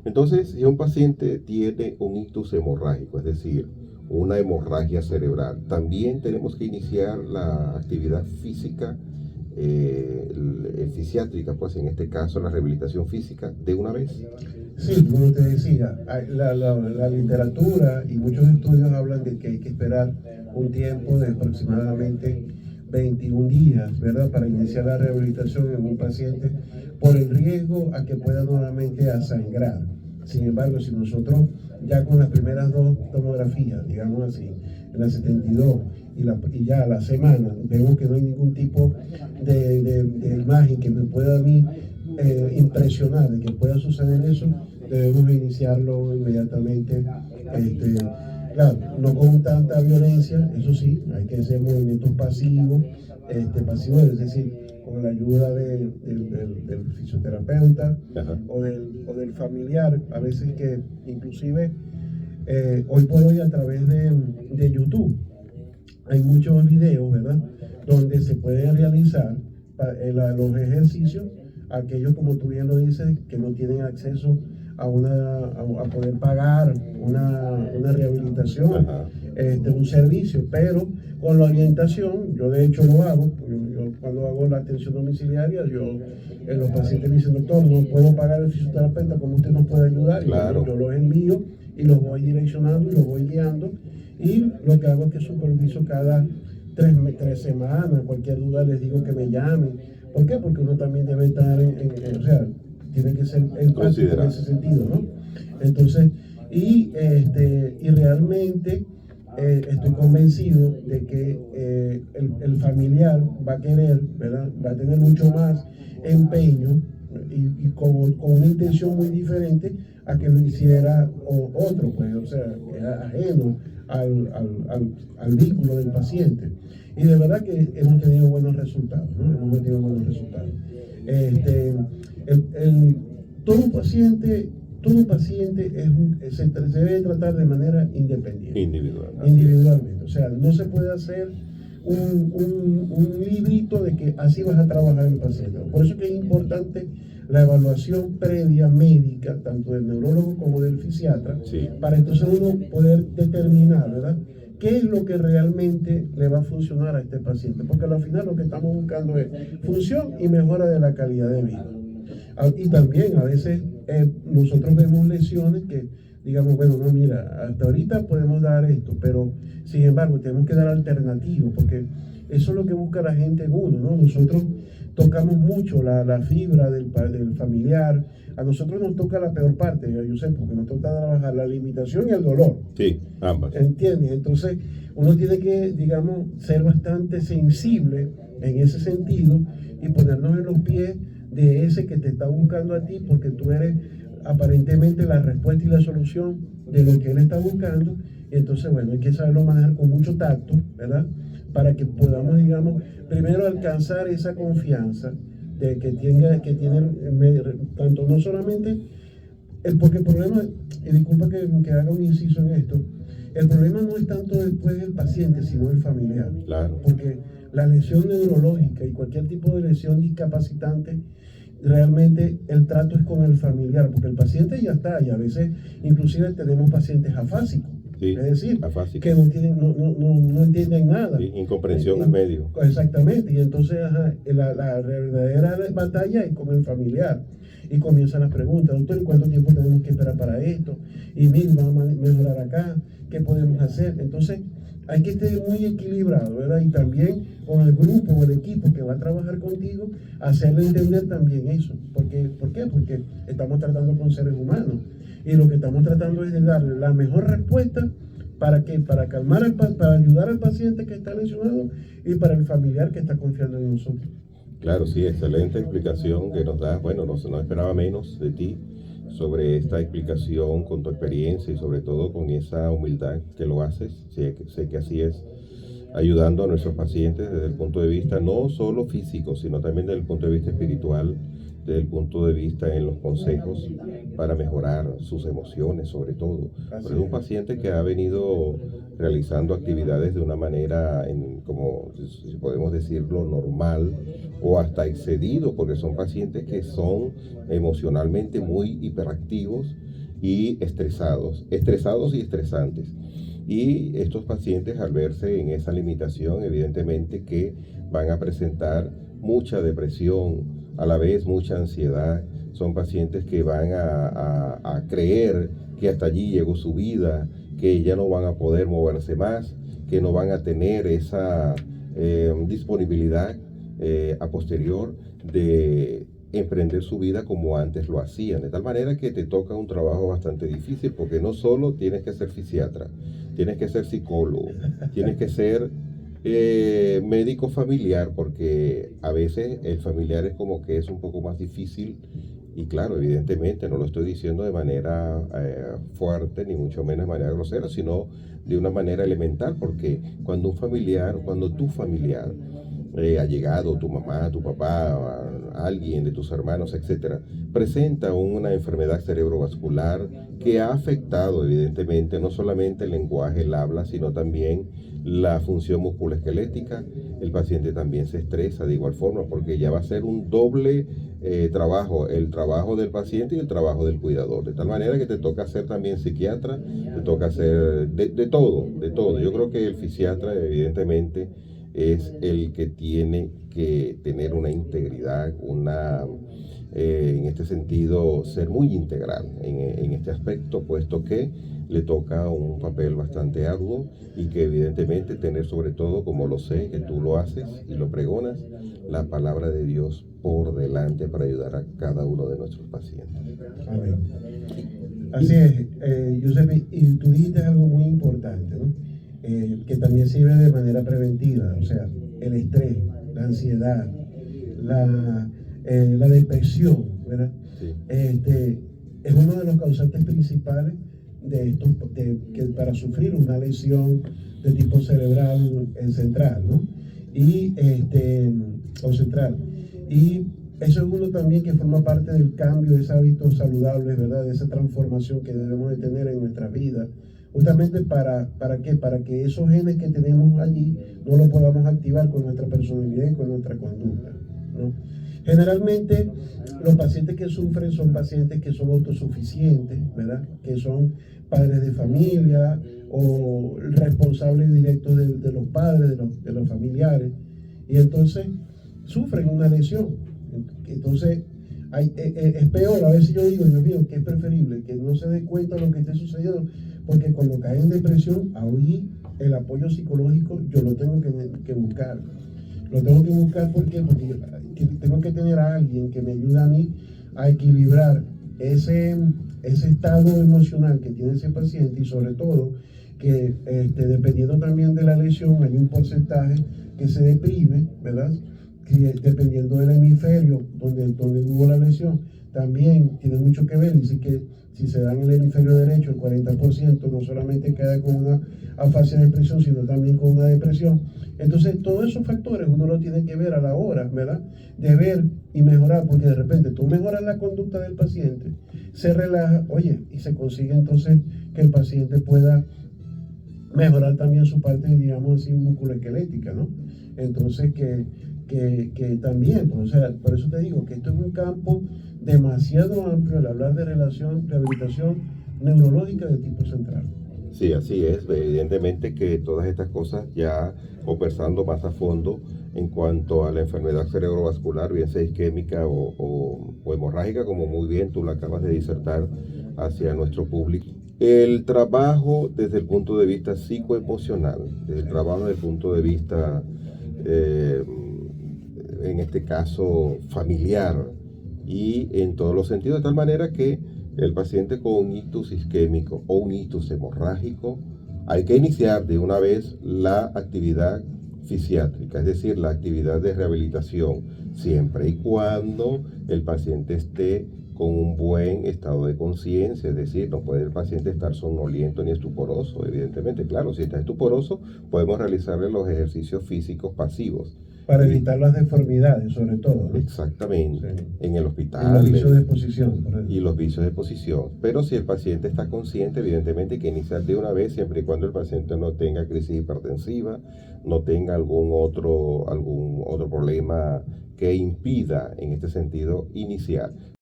Entonces, si un paciente tiene un ictus hemorrágico, es decir, una hemorragia cerebral, también tenemos que iniciar la actividad física fisiátrica, pues en este caso la rehabilitación física, de una vez. Sí, como te decía, la literatura y muchos estudios hablan de que hay que esperar un tiempo de aproximadamente 21 días, ¿verdad?, para iniciar la rehabilitación en un paciente por el riesgo a que pueda nuevamente a sangrar. Sin embargo, si nosotros ya con las primeras dos tomografías, digamos así, en la 72 y ya a la semana, vemos que no hay ningún tipo de imagen que me pueda a mí impresionar de que pueda suceder eso, debemos iniciarlo inmediatamente. Claro, no con tanta violencia, eso sí, hay que hacer movimientos pasivos, pasivos, es decir, con la ayuda del fisioterapeuta o del familiar, a veces que inclusive hoy por hoy a través de YouTube hay muchos videos, ¿verdad?, donde se pueden realizar los ejercicios, aquellos, como tú bien lo dices, que no tienen acceso a poder pagar una rehabilitación, un servicio, pero con la orientación, yo de hecho lo hago, yo cuando hago la atención domiciliaria, los pacientes me dicen, doctor, no puedo pagar el fisioterapeuta, ¿cómo usted nos puede ayudar? Claro. Y yo los envío y los voy direccionando y los voy guiando, y lo que hago es que superviso cada 3 semanas, cualquier duda les digo que me llamen. ¿Por qué? Porque uno también debe estar o sea, tiene que ser empático en ese sentido, ¿no? Entonces, y realmente estoy convencido de que el familiar va a querer, ¿verdad?, va a tener mucho más empeño y con una intención muy diferente a que lo hiciera otro, pues, o sea, que era ajeno al vínculo del paciente. Y de verdad que hemos tenido buenos resultados, ¿no? Hemos tenido buenos resultados. El, el, todo paciente, todo paciente se debe tratar de manera independiente. Individualmente. O sea, no se puede hacer un librito de que así vas a trabajar el paciente. Por eso que es importante la evaluación previa médica, tanto del neurólogo como del fisiatra, para entonces uno poder determinar, ¿verdad?, qué es lo que realmente le va a funcionar a este paciente, porque al final lo que estamos buscando es función y mejora de la calidad de vida. Y también a veces nosotros vemos lesiones que digamos, bueno, no, mira, hasta ahorita podemos dar esto, pero sin embargo tenemos que dar alternativas, porque eso es lo que busca la gente en uno, ¿no? Nosotros tocamos mucho la fibra del familiar. A nosotros nos toca la peor parte, yo sé, porque nos toca trabajar la limitación y el dolor. Sí, ambas. ¿Entiendes? Entonces, uno tiene que, digamos, ser bastante sensible en ese sentido y ponernos en los pies de ese que te está buscando a ti, porque tú eres aparentemente la respuesta y la solución de lo que él está buscando. Entonces, bueno, hay que saberlo manejar con mucho tacto, ¿verdad?, para que podamos, digamos, primero alcanzar esa confianza de que tiene tanto no solamente porque el problema, y disculpa que haga un inciso en esto, el problema no es tanto después del paciente, sino el familiar. Claro. Porque la lesión neurológica y cualquier tipo de lesión discapacitante, realmente el trato es con el familiar, porque el paciente ya está, y a veces inclusive tenemos pacientes afásicos. Sí, es decir, afásicos, que no entienden nada. Sí, incomprensión al medio. Exactamente, y entonces la verdadera batalla es con el familiar. Y comienzan las preguntas, doctor, ¿y cuánto tiempo tenemos que esperar para esto? Y mira, vamos a mejorar acá, ¿qué podemos hacer? Entonces, hay que estar muy equilibrado, ¿verdad? Y también con el grupo o el equipo que va a trabajar contigo, hacerle entender también eso. ¿Por qué? Porque estamos tratando con seres humanos. Y lo que estamos tratando es de darle la mejor respuesta para calmar, para ayudar al paciente que está lesionado y para el familiar que está confiando en nosotros. Claro, sí, excelente explicación que nos das. Bueno, no esperaba menos de ti sobre esta explicación con tu experiencia y sobre todo con esa humildad que lo haces. Sé que así es, ayudando a nuestros pacientes desde el punto de vista no solo físico, sino también desde el punto de vista espiritual, desde el punto de vista en los consejos para mejorar sus emociones sobre todo. Pero es un paciente que ha venido realizando actividades de una manera, como si podemos decirlo, normal o hasta excedido, porque son pacientes que son emocionalmente muy hiperactivos y estresados y estresantes. Y estos pacientes, al verse en esa limitación, evidentemente que van a presentar mucha depresión, a la vez mucha ansiedad. Son pacientes que van a creer que hasta allí llegó su vida, que ya no van a poder moverse más, que no van a tener esa disponibilidad a posterior de emprender su vida como antes lo hacían. De tal manera que te toca un trabajo bastante difícil, porque no solo tienes que ser fisiatra, tienes que ser psicólogo, tienes que ser médico familiar, porque a veces el familiar es como que es un poco más difícil. Y claro, evidentemente no lo estoy diciendo de manera fuerte, ni mucho menos de manera grosera, sino de una manera elemental, porque cuando tu familiar allegado, tu mamá, tu papá, alguien de tus hermanos, etcétera, presenta una enfermedad cerebrovascular que ha afectado evidentemente no solamente el lenguaje, el habla, sino también la función musculoesquelética, el paciente también se estresa de igual forma, porque ya va a ser un doble trabajo, el trabajo del paciente y el trabajo del cuidador, de tal manera que te toca ser también psiquiatra, te toca hacer de todo, de todo. Yo creo que el fisiatra evidentemente es el que tiene que tener una integridad, en este sentido, ser muy integral en este aspecto, puesto que le toca un papel bastante arduo y que evidentemente tener sobre todo, como lo sé, que tú lo haces y lo pregonas, la palabra de Dios por delante para ayudar a cada uno de nuestros pacientes. Amén. Así es, Giuseppe, y tú dijiste algo muy importante, ¿no? Que también sirve de manera preventiva, o sea, el estrés, la ansiedad, la depresión, ¿verdad? Sí. Es uno de los causantes principales de estos, que para sufrir una lesión de tipo cerebral central, ¿no? O central. Y eso es uno también que forma parte del cambio de esos hábitos saludables, ¿verdad? De esa transformación que debemos de tener en nuestra vida. Justamente ¿para qué? Para que esos genes que tenemos allí no los podamos activar con nuestra personalidad y con nuestra conducta, ¿no? Generalmente los pacientes que sufren son pacientes que son autosuficientes, ¿verdad? Que son padres de familia o responsables directos de los padres, de los familiares. Y entonces sufren una lesión. Entonces es peor, a veces yo digo, Dios mío, que es preferible que no se dé cuenta de lo que esté sucediendo, porque cuando cae en depresión, ahí el apoyo psicológico yo lo tengo que buscar. Lo tengo que buscar porque tengo que tener a alguien que me ayude a mí a equilibrar ese estado emocional que tiene ese paciente, y sobre todo que dependiendo también de la lesión hay un porcentaje que se deprime, ¿verdad? Que dependiendo del hemisferio donde hubo la lesión, también tiene mucho que ver. Dice que si se da en el hemisferio derecho, el 40% no solamente queda con una afasia de expresión, sino también con una depresión. Entonces, todos esos factores uno lo tiene que ver a la hora, ¿verdad? De ver y mejorar, porque de repente tú mejoras la conducta del paciente, se relaja, oye, y se consigue entonces que el paciente pueda mejorar también su parte, digamos así, musculoesquelética, ¿no? Entonces, que también, pues, o sea, por eso te digo que esto es un campo demasiado amplio al hablar de rehabilitación neurológica de tipo central. Sí, así es. Evidentemente que todas estas cosas, ya conversando más a fondo en cuanto a la enfermedad cerebrovascular, bien sea isquémica o hemorrágica, como muy bien tú la acabas de disertar hacia nuestro público. El trabajo desde el punto de vista psicoemocional, el trabajo desde el punto de vista, en este caso, familiar, y en todos los sentidos, de tal manera que el paciente con un ictus isquémico o un ictus hemorrágico, hay que iniciar de una vez la actividad fisiátrica, es decir, la actividad de rehabilitación, siempre y cuando el paciente esté con un buen estado de conciencia, es decir, no puede el paciente estar somnoliento ni estuporoso, evidentemente. Claro, si está estuporoso, podemos realizarle los ejercicios físicos pasivos. Para evitar las deformidades, sobre todo, ¿no? Exactamente, Sí. en el Y hospital. los vicios de posición, por ejemplo. Y los vicios de posición. Pero si el paciente está consciente, evidentemente hay que iniciar de una vez, siempre y cuando el paciente no tenga crisis hipertensiva, no tenga algún otro problema que impida, en este sentido, iniciar.